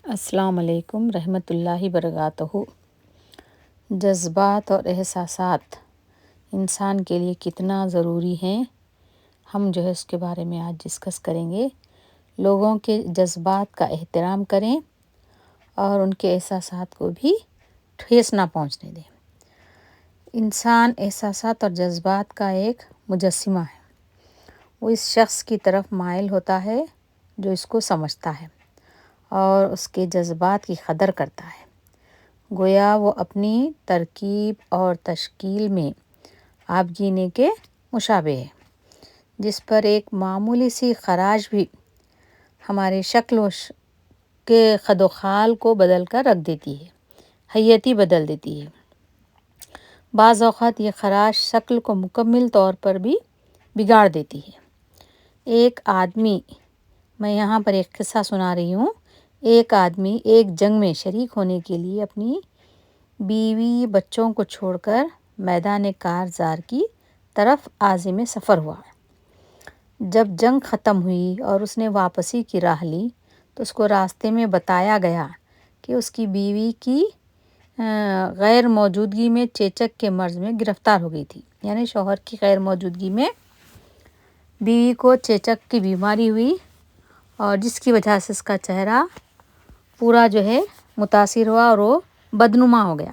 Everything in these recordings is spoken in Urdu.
السلام علیکم رحمۃ اللہ وبرکاتہ۔ جذبات اور احساسات انسان کے لیے کتنا ضروری ہیں، ہم اس کے بارے میں آج ڈسکس کریں گے۔ لوگوں کے جذبات کا احترام کریں اور ان کے احساسات کو بھی ٹھیس نہ پہنچنے دیں۔ انسان احساسات اور جذبات کا ایک مجسمہ ہے۔ وہ اس شخص کی طرف مائل ہوتا ہے جو اس کو سمجھتا ہے اور اس کے جذبات کی قدر کرتا ہے۔ گویا وہ اپنی ترکیب اور تشکیل میں آب گینے کے مشابہ ہے، جس پر ایک معمولی سی خراش بھی ہمارے شکل کے خد و خال کو بدل کر رکھ دیتی ہے، حیتی بدل دیتی ہے۔ بعض اوقات یہ خراش شکل کو مکمل طور پر بھی بگاڑ دیتی ہے۔ ایک آدمی، میں یہاں پر ایک قصہ سنا رہی ہوں۔ ایک آدمی ایک جنگ میں شریک ہونے کے لیے اپنی بیوی بچوں کو چھوڑ کر میدان کارزار کی طرف عازم سفر ہوا۔ جب جنگ ختم ہوئی اور اس نے واپسی کی راہ لی تو اس کو راستے میں بتایا گیا کہ اس کی بیوی کی غیر موجودگی میں چیچک کے مرض میں گرفتار ہو گئی تھی، یعنی شوہر کی غیر موجودگی میں بیوی کو چیچک کی بیماری ہوئی اور جس کی وجہ سے اس کا چہرہ پورا متاثر ہوا اور وہ بدنما ہو گیا۔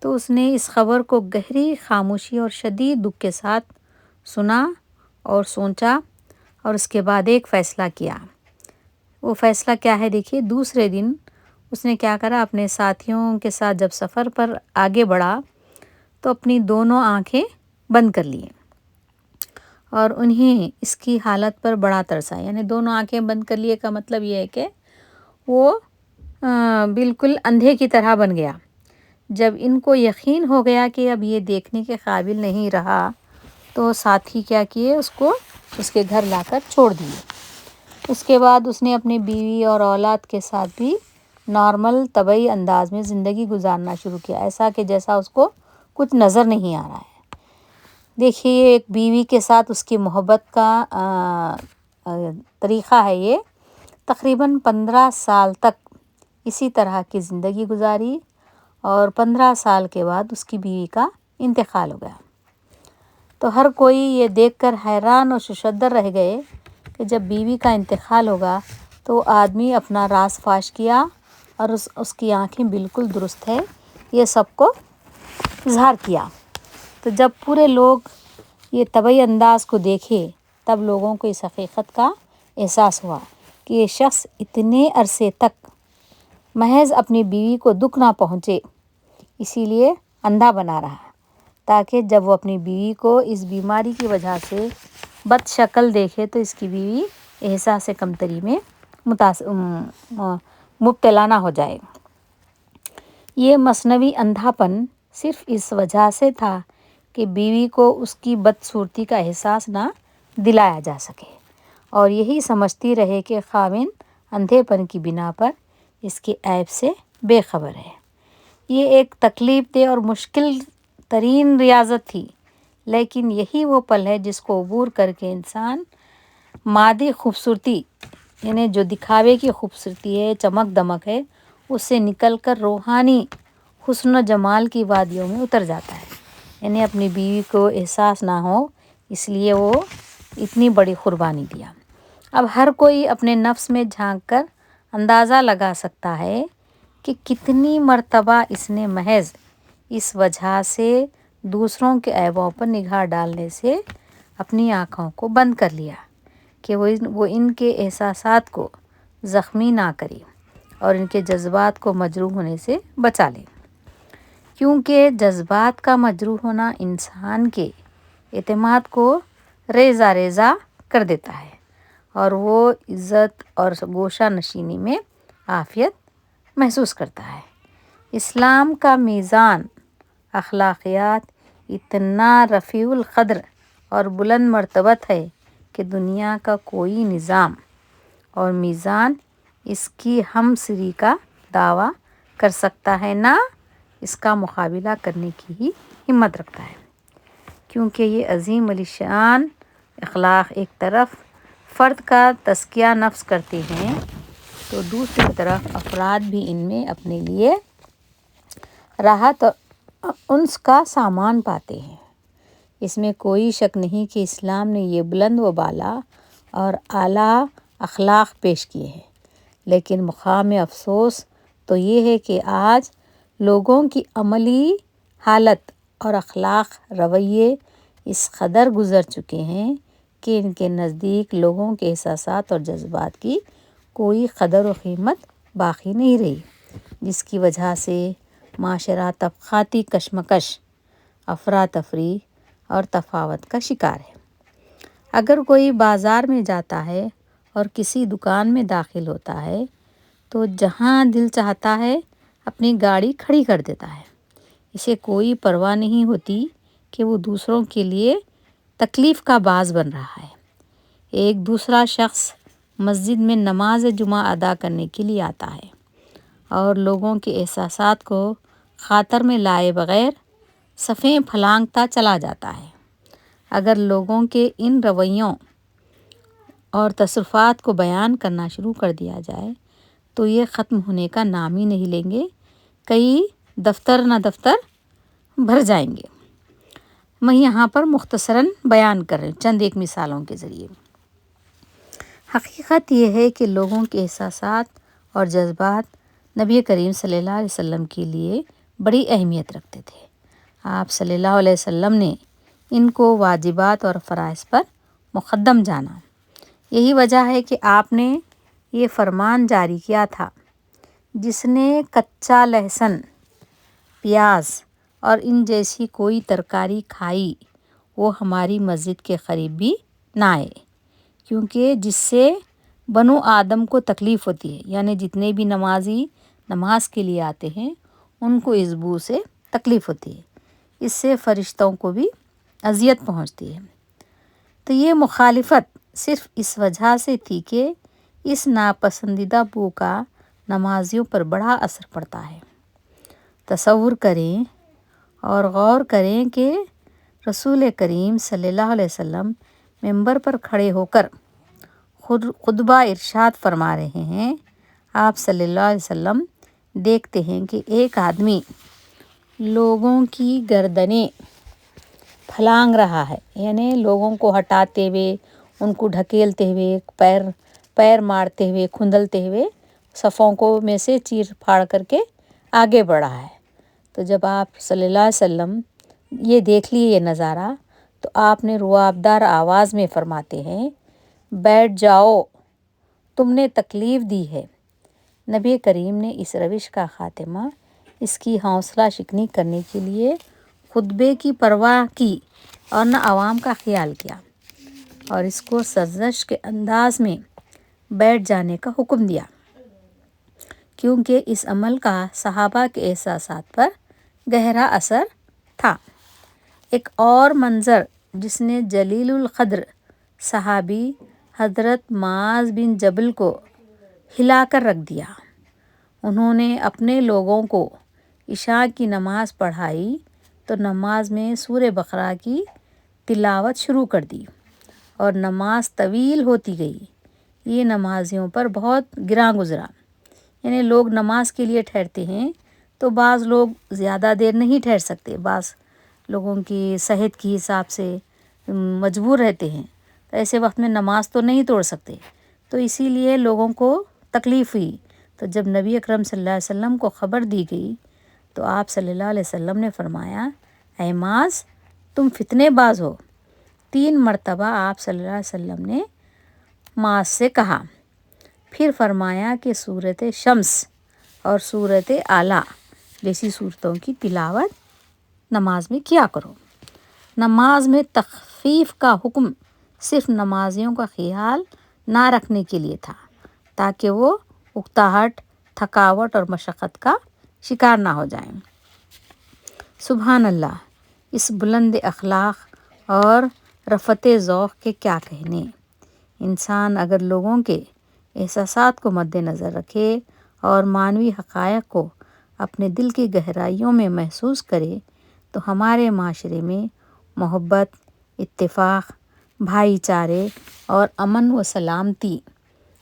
تو اس نے اس خبر کو گہری خاموشی اور شدید دکھ کے ساتھ سنا اور سوچا اور اس کے بعد ایک فیصلہ کیا۔ وہ فیصلہ کیا ہے دیکھیے۔ دوسرے دن اس نے کیا کرا، اپنے ساتھیوں کے ساتھ جب سفر پر آگے بڑھا تو اپنی دونوں آنکھیں بند کر لیں اور انہیں اس کی حالت پر بڑا ترس آیا۔ یعنی دونوں آنکھیں بند کر لیے کا مطلب یہ ہے کہ وہ بالکل اندھے کی طرح بن گیا۔ جب ان کو یقین ہو گیا کہ اب یہ دیکھنے کے قابل نہیں رہا تو ساتھی کیا کیے، اس کو اس کے گھر لا کر چھوڑ دیے۔ اس کے بعد اس نے اپنی بیوی اور اولاد کے ساتھ بھی نارمل طبعی انداز میں زندگی گزارنا شروع کیا، ایسا کہ جیسا اس کو کچھ نظر نہیں آ رہا ہے۔ دیکھیے، ایک بیوی کے ساتھ اس کی محبت کا طریقہ ہے یہ۔ تقریباً 15 سال تک اسی طرح کی زندگی گزاری اور 15 سال کے بعد اس کی بیوی کا انتقال ہو گیا۔ تو ہر کوئی یہ دیکھ کر حیران اور ششدر رہ گئے کہ جب بیوی کا انتقال ہوگا تو وہ آدمی اپنا راز فاش کیا اور اس کی آنکھیں بالکل درست ہے، یہ سب کو اظہار کیا۔ تو جب پورے لوگ یہ طبعی انداز کو دیکھے تب لوگوں کو اس حقیقت کا احساس ہوا کہ یہ شخص اتنے عرصے تک محض اپنی بیوی کو دکھ نہ پہنچے اسی لیے اندھا بنا رہا، تاکہ جب وہ اپنی بیوی کو اس بیماری کی وجہ سے بد شکل دیکھے تو اس کی بیوی احساس کمتری میں مبتلا نہ ہو جائے۔ یہ مصنوعی اندھاپن صرف اس وجہ سے تھا کہ بیوی کو اس کی بدصورتی کا احساس نہ دلایا جا سکے اور یہی سمجھتی رہے کہ خاوند اندھے پن کی بنا پر اس کے عیب سے بے خبر ہے۔ یہ ایک تکلیف دہ اور مشکل ترین ریاضت تھی، لیکن یہی وہ پل ہے جس کو عبور کر کے انسان مادی خوبصورتی، یعنی جو دکھاوے کی خوبصورتی ہے، چمک دمک ہے، اس سے نکل کر روحانی حسن و جمال کی وادیوں میں اتر جاتا ہے۔ یعنی اپنی بیوی کو احساس نہ ہو اس لیے وہ اتنی بڑی قربانی دیا۔ اب ہر کوئی اپنے نفس میں جھانک کر اندازہ لگا سکتا ہے کہ کتنی مرتبہ اس نے محض اس وجہ سے دوسروں کے عیبوں پر نگاہ ڈالنے سے اپنی آنکھوں کو بند کر لیا کہ وہ ان کے احساسات کو زخمی نہ کرے اور ان کے جذبات کو مجروح ہونے سے بچا لے، کیونکہ جذبات کا مجروح ہونا انسان کے اعتماد کو ریزہ ریزہ کر دیتا ہے اور وہ عزت اور گوشہ نشینی میں عافیت محسوس کرتا ہے۔ اسلام کا میزان اخلاقیات اتنا رفیع القدر اور بلند مرتبت ہے کہ دنیا کا کوئی نظام اور میزان اس کی ہم سری کا دعویٰ کر سکتا ہے، نہ اس کا مقابلہ کرنے کی ہی ہمت رکھتا ہے، کیونکہ یہ عظیم الشان اخلاق ایک طرف فرد کا تزکیہ نفس کرتے ہیں تو دوسری طرف افراد بھی ان میں اپنے لیے راحت اور انس کا سامان پاتے ہیں۔ اس میں کوئی شک نہیں کہ اسلام نے یہ بلند و بالا اور اعلیٰ اخلاق پیش کیے ہیں، لیکن مقام افسوس تو یہ ہے کہ آج لوگوں کی عملی حالت اور اخلاق رویے اس قدر گزر چکے ہیں کہ ان کے نزدیک لوگوں کے احساسات اور جذبات کی کوئی قدر و قیمت باقی نہیں رہی، جس کی وجہ سے معاشرہ طبقاتی کشمکش، افراتفری اور تفاوت کا شکار ہے۔ اگر کوئی بازار میں جاتا ہے اور کسی دکان میں داخل ہوتا ہے تو جہاں دل چاہتا ہے اپنی گاڑی کھڑی کر دیتا ہے۔ اسے کوئی پرواہ نہیں ہوتی کہ وہ دوسروں کے لیے تکلیف کا باعث بن رہا ہے۔ ایک دوسرا شخص مسجد میں نماز جمعہ ادا کرنے کے لیے آتا ہے اور لوگوں کے احساسات کو خاطر میں لائے بغیر صفیں پھلانگتا چلا جاتا ہے۔ اگر لوگوں کے ان رویوں اور تصرفات کو بیان کرنا شروع کر دیا جائے تو یہ ختم ہونے کا نام ہی نہیں لیں گے، کئی دفتر نہ دفتر بھر جائیں گے۔ میں یہاں پر مختصراً بیان کر رہی ہوں چند ایک مثالوں کے ذریعے۔ حقیقت یہ ہے کہ لوگوں کے احساسات اور جذبات نبی کریم صلی اللہ علیہ وسلم کے لیے بڑی اہمیت رکھتے تھے۔ آپ صلی اللہ علیہ وسلم نے ان کو واجبات اور فرائض پر مقدم جانا۔ یہی وجہ ہے کہ آپ نے یہ فرمان جاری کیا تھا، جس نے کچا لہسن، پیاز اور ان جیسی کوئی ترکاری کھائی وہ ہماری مسجد کے قریب بھی نہ آئے، کیونکہ جس سے بنو آدم کو تکلیف ہوتی ہے، یعنی جتنے بھی نمازی نماز کے لیے آتے ہیں ان کو اس بو سے تکلیف ہوتی ہے، اس سے فرشتوں کو بھی اذیت پہنچتی ہے۔ تو یہ مخالفت صرف اس وجہ سے تھی کہ اس ناپسندیدہ بو کا نمازیوں پر بڑا اثر پڑتا ہے۔ تصور کریں اور غور کریں کہ رسول کریم صلی اللہ علیہ وسلم منبر پر کھڑے ہو کر خطبہ ارشاد فرما رہے ہیں۔ آپ صلی اللہ علیہ وسلم دیکھتے ہیں کہ ایک آدمی لوگوں کی گردنیں پھلانگ رہا ہے، یعنی لوگوں کو ہٹاتے ہوئے، ان کو ڈھکیلتے ہوئے، پیر مارتے ہوئے، کھندلتے ہوئے صفوں کو میں سے چیر پھاڑ کر کے آگے بڑھا ہے۔ تو جب آپ صلی اللہ علیہ وسلم یہ دیکھ لیے یہ نظارہ تو آپ نے رعابدار آواز میں فرماتے ہیں، بیٹھ جاؤ، تم نے تکلیف دی ہے۔ نبی کریم نے اس روش کا خاتمہ اس کی حوصلہ شکنی کرنے کے لیے خطبے کی پرواہ کی اور نہ عوام کا خیال کیا، اور اس کو سرزنش کے انداز میں بیٹھ جانے کا حکم دیا، کیونکہ اس عمل کا صحابہ کے احساسات پر گہرا اثر تھا۔ ایک اور منظر جس نے جلیل القدر صحابی حضرت معاذ بن جبل کو ہلا کر رکھ دیا۔ انہوں نے اپنے لوگوں کو عشاء کی نماز پڑھائی تو نماز میں سورہ بقرہ کی تلاوت شروع کر دی اور نماز طویل ہوتی گئی۔ یہ نمازیوں پر بہت گراں گزرا، یعنی لوگ نماز کے لیے ٹھہرتے ہیں تو بعض لوگ زیادہ دیر نہیں ٹھہر سکتے، بعض لوگوں کی صحت کی حساب سے مجبور رہتے ہیں، تو ایسے وقت میں نماز تو نہیں توڑ سکتے، تو اسی لیے لوگوں کو تکلیف ہوئی۔ تو جب نبی اکرم صلی اللہ علیہ وسلم کو خبر دی گئی تو آپ صلی اللہ علیہ وسلم نے فرمایا، اے معاذ، تم فتنے باز ہو۔ 3 مرتبہ آپ صلی اللہ علیہ وسلم نے معاذ سے کہا، پھر فرمایا کہ سورۃ شمس اور سورۃ اعلیٰ جیسی صورتوں کی تلاوت نماز میں کیا کرو۔ نماز میں تخفیف کا حکم صرف نمازیوں کا خیال نہ رکھنے کے لیے تھا تاکہ وہ اکتاہٹ، تھکاوٹ اور مشقت کا شکار نہ ہو جائیں۔ سبحان اللہ، اس بلند اخلاق اور رفعت ذوق کے کیا کہنے۔ انسان اگر لوگوں کے احساسات کو مد نظر رکھے اور معنوی حقائق کو اپنے دل کی گہرائیوں میں محسوس کرے تو ہمارے معاشرے میں محبت، اتفاق، بھائی چارے اور امن و سلامتی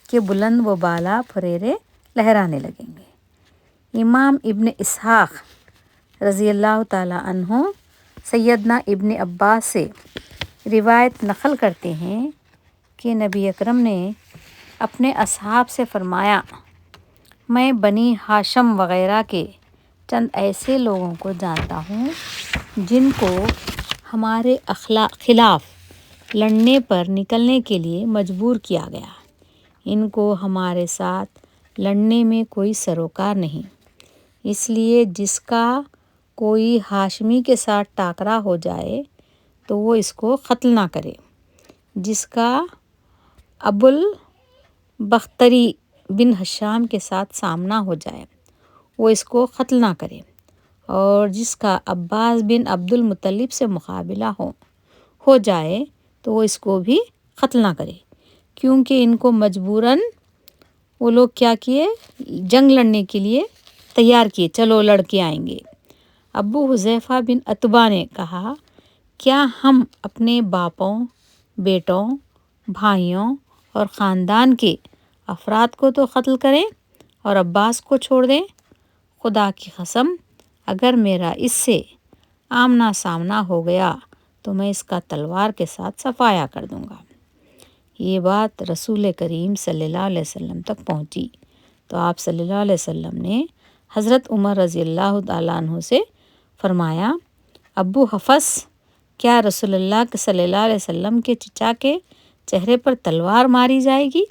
کے بلند و بالا پھریرے لہرانے لگیں گے۔ امام ابن اسحاق رضی اللہ تعالیٰ عنہ سیدنا ابن عباس سے روایت نقل کرتے ہیں کہ نبی اکرم نے اپنے اصحاب سے فرمایا، میں بنی ہاشم وغیرہ کے چند ایسے لوگوں کو جانتا ہوں جن کو ہمارے خلاف لڑنے پر نکلنے کے لیے مجبور کیا گیا۔ ان کو ہمارے ساتھ لڑنے میں کوئی سروکار نہیں، اس لیے جس کا کوئی ہاشمی کے ساتھ ٹاکرا ہو جائے تو وہ اس کو قتل نہ کرے، جس کا ابو البختری بن ہشام کے ساتھ سامنا ہو جائے وہ اس کو قتل نہ کرے، اور جس کا عباس بن عبد المطلب سے مقابلہ ہو جائے تو وہ اس کو بھی قتل نہ کرے، کیونکہ ان کو مجبوراً وہ لوگ کیا کیے، جنگ لڑنے کے لیے تیار کیے، چلو لڑ کے آئیں گے۔ ابو حذیفہ بن عتبہ نے کہا، کیا ہم اپنے باپوں، بیٹوں، بھائیوں اور خاندان کے افراد کو تو قتل کریں اور عباس کو چھوڑ دیں؟ خدا کی قسم، اگر میرا اس سے آمنا سامنا ہو گیا تو میں اس کا تلوار کے ساتھ صفایا کر دوں گا۔ یہ بات رسول کریم صلی اللہ علیہ وسلم تک پہنچی تو آپ صلی اللہ علیہ وسلم نے حضرت عمر رضی اللہ تعالیٰ عنہ سے فرمایا، ابو حفص، کیا رسول اللہ صلی اللہ علیہ وسلم کے چچا کے چہرے پر تلوار ماری جائے گی؟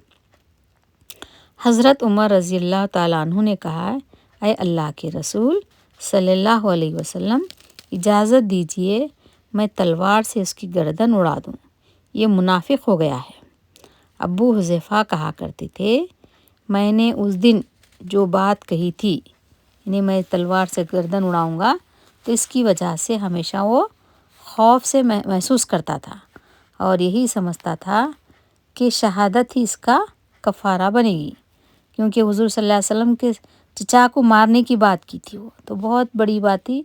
حضرت عمر رضی اللہ تعالیٰ عنہ نے کہا، اے اللہ کے رسول صلی اللہ علیہ وسلم، اجازت دیجیے میں تلوار سے اس کی گردن اڑا دوں، یہ منافق ہو گیا ہے۔ ابو حذیفہ کہا کرتے تھے، میں نے اس دن جو بات کہی تھی، یعنی میں تلوار سے گردن اڑاؤں گا، تو اس کی وجہ سے ہمیشہ وہ خوف سے محسوس کرتا تھا اور یہی سمجھتا تھا کہ شہادت ہی اس کا کفارہ بنے گی، کیونکہ حضور صلی اللہ علیہ وسلم کے چچا کو مارنے کی بات کی تھی، وہ تو بہت بڑی بات تھی۔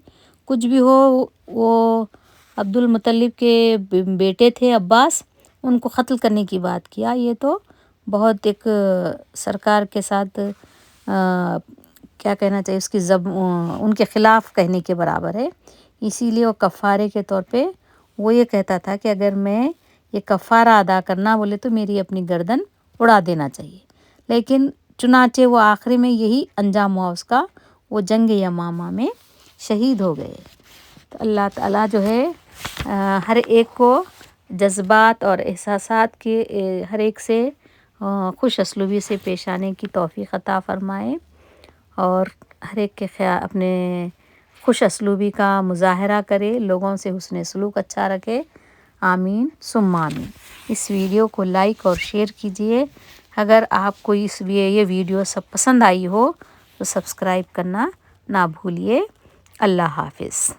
کچھ بھی ہو، وہ عبد المطلب کے بیٹے تھے عباس، ان کو قتل کرنے کی بات کیا، یہ تو بہت ایک سرکار کے ساتھ کیا کہنا چاہیے، اس کی ان کے خلاف کہنے کے برابر ہے۔ اسی لیے وہ کفارے کے طور پہ وہ یہ کہتا تھا کہ اگر میں یہ کفارہ ادا کرنا بولے تو میری اپنی گردن اڑا دینا چاہیے، لیکن چنانچہ وہ آخری میں یہی انجام ہوا اس کا، وہ جنگ یمامہ میں شہید ہو گئے۔ تو اللہ تعالیٰ جو ہے ہر ایک کو جذبات اور احساسات کے ہر ایک سے خوش اسلوبی سے پیش آنے کی توفیق عطا فرمائے، اور ہر ایک کے اپنے خوش اسلوبی کا مظاہرہ کرے، لوگوں سے حسن سلوک اچھا رکھے۔ آمین ثم آمین۔ اس ویڈیو کو لائک اور شیئر کیجیے۔ اگر آپ کو یہ ویڈیو سب پسند آئی ہو تو سبسکرائب کرنا نہ بھولیے۔ اللہ حافظ۔